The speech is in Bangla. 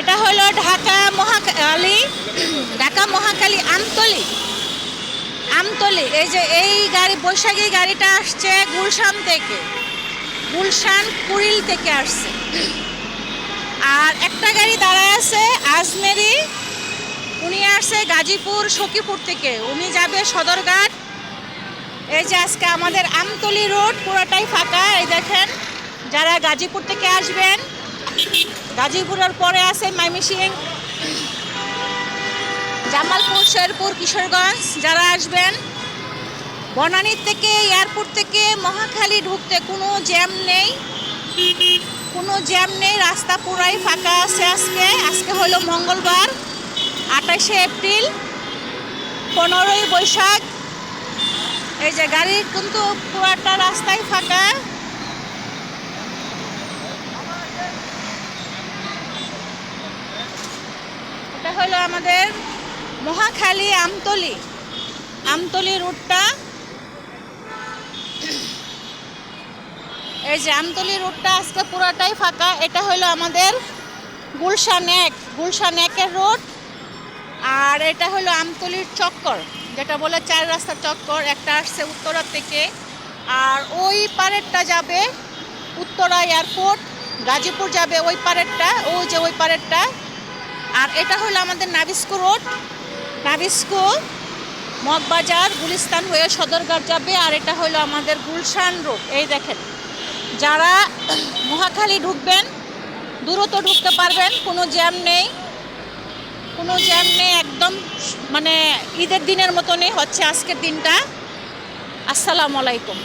এটা হলো ঢাকা মহাখালী আমতলী। এই যে এই গাড়ি বৈশাখী গাড়িটা আসছে গুলশান কুড়িল থেকে আসছে। আর একটা গাড়ি দাঁড়ায় আছে আজমেরি, উনি আসছে গাজীপুর সখীপুর থেকে, উনি যাবে সদরঘাট। এই যে আজকে আমাদের আমতলী রোড পুরোটাই ফাঁকা। এই দেখেন, যারা গাজীপুর থেকে আসবেন, গাজীপুরের পরে আছে ময়মনসিংহ, জামালপুর, শেরপুর, কিশোরগঞ্জ যারা আসবেন। বনানী থেকে, এয়ারপোর্ট থেকে মহাখালী ঢুকতে কোনো জ্যাম নেই, রাস্তা পুরাই ফাঁকা আছে। আজকে হলো মঙ্গলবার 28শে এপ্রিল, 15ই বৈশাখ। এই যে গাড়ি কিন্তু পুরাটা রাস্তায় ফাঁকা। এটা হলো আমাদের মহাখালী আমতলী রুটটা। এই যে আমতলী রুটটা আজকে পুরাটাই ফাঁকা। এটা হলো আমাদের গুলশান একের রোড। আর এটা হলো আমতলীর চক্কর, যেটা বলে 4 রাস্তার চক্কর। একটা আসছে উত্তরা থেকে, আর ওই পারেরটা যাবে উত্তরা এয়ারপোর্ট, গাজীপুর যাবে ওই পারেরটা। আর এটা হলো আমাদের নাবিস্কো রোড, মগবাজার, গুলিস্তান হয়ে সদরঘাট যাবে। আর এটা হলো আমাদের গুলশান রোড। এই দেখেন, যারা মহাখালী ঢুকবেন দ্রুত ঢুকতে পারবেন, কোনো জ্যাম নেই, একদম মানে ঈদের দিনের মতনই হচ্ছে আজকের দিনটা। আসসালামু আলাইকুম।